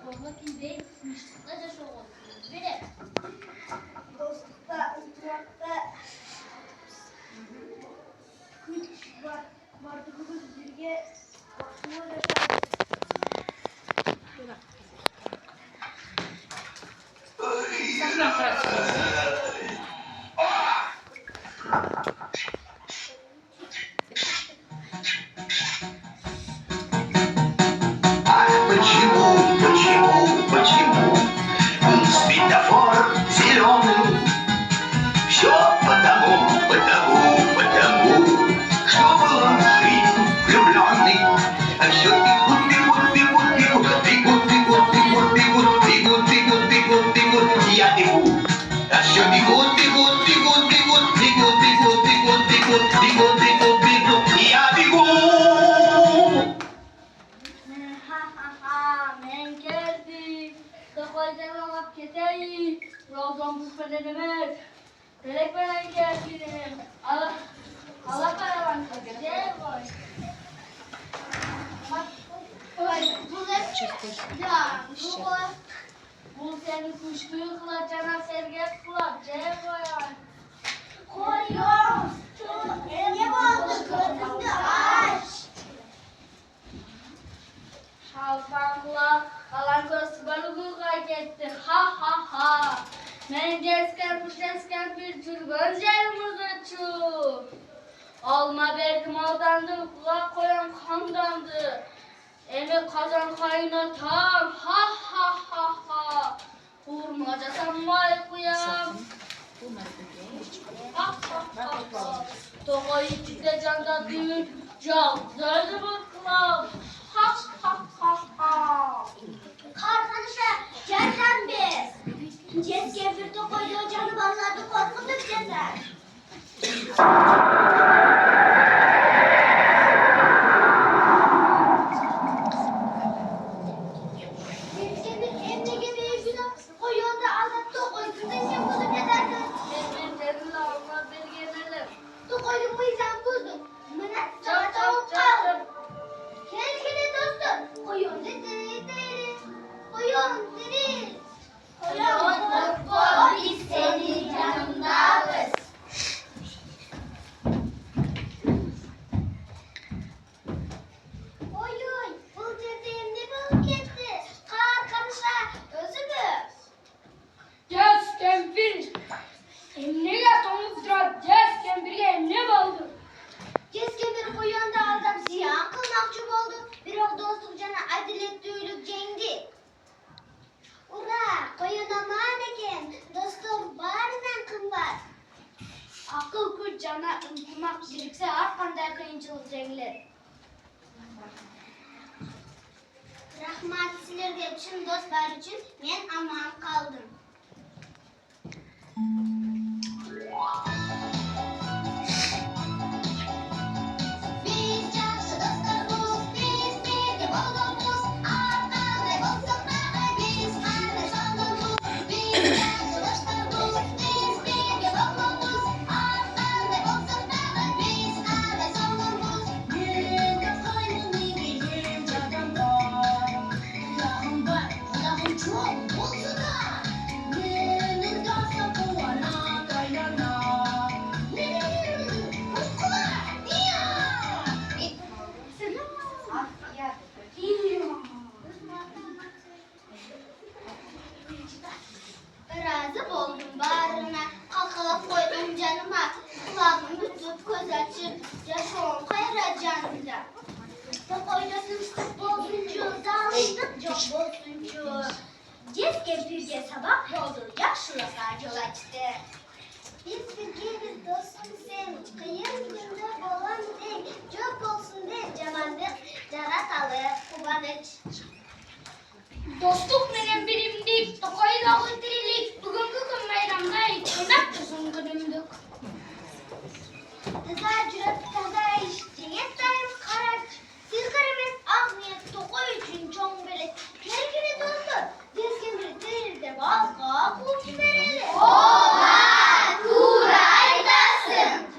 olmak değil, kısmışlıkla çok olsun. Biri. Dostlukta, ıntılakta güç var. Vardığımız birge başıma yaşarız. Почему светофор зеленый? Все потому, что был жизнь влюбленный. А все бегут, я бегу. А все бегут, я бегу. Men geldim. Tokoydan alıp keteyim. Yoldan bu fenerimiz. Direkt ben geldim. Allah paravan kaçacak. Bu senin kuşkuyu kılacağına serget kılacak. Koyuyorum. Ne oldu? Gözümde aç. Şalfanlar kalan göz balığı kaydetti. Ha. Men desken bir tür gözlerimiz açıyor. Alma verdim aldandı, kulak koyan kandandı. Emi kazan kaynatam, ha. Vurmaca sanmay kuyam. Ha. Toğa içinde canda düğün, can zöldü bu kılav. Ha. Arkadaşlar gelden biz. Ceske bir tokoydu canı vallahi korkutup ceser. Ceske bir emne gibi günah koyuyordu aldattı koydu da sen bunu ne derdin? Birbirlerinin alma belgeleri. Tokoydu bu yüzden buldum. Mınak sana tavuk kaldım. Kendine dostum. Koyun dedi. Koyun dedi. Koyun biz senin yanındayız. Koyun bu dediğimde balık etti. Arkadaşlar özümüz. Desken bir emniye tomuzda desken bir emne baldı. Ceske bir koyun da adam ziyan kılmakçı oldu. Bir o dostluk cana adalet duyuluk cendi. Ura koyun aman eken dostum barından kımbar. Akıl güç cana ıntılmak birikse arkanda kıyınçılık cengiler. Rahmat sizlerge çın dostlar için men aman kaldım. Biz canlı dostlarımız, biz birge bolumuz, artan ne olsa da biz kardeş olumuz. Biz canlı dostlarımız, biz birge bolumuz, artan ne olsa da biz kardeş olumuz. Günde koynunu giydim cadamlar, Allah'ım çok olsun da. Günün dansa kovana kaynana. Razı oldum bağrına, kalkala koydum canıma, kulağımı tutup göz açıp, yaşıyorum hayra canımda. Koydasın bozuncu, dağıldık çok bozuncu. Ceske birge sabah dolduracak şurası yol açtı. Biz birgeyiz dostum sen, kıyım günde bolan sen, çok olsun de camandık, caratalı, kubanıç. Dostluk benim birimdik, tokoyla öldürüldük. Bugünkü gün bayramda içinden kızın günümdük. Kızlar cüret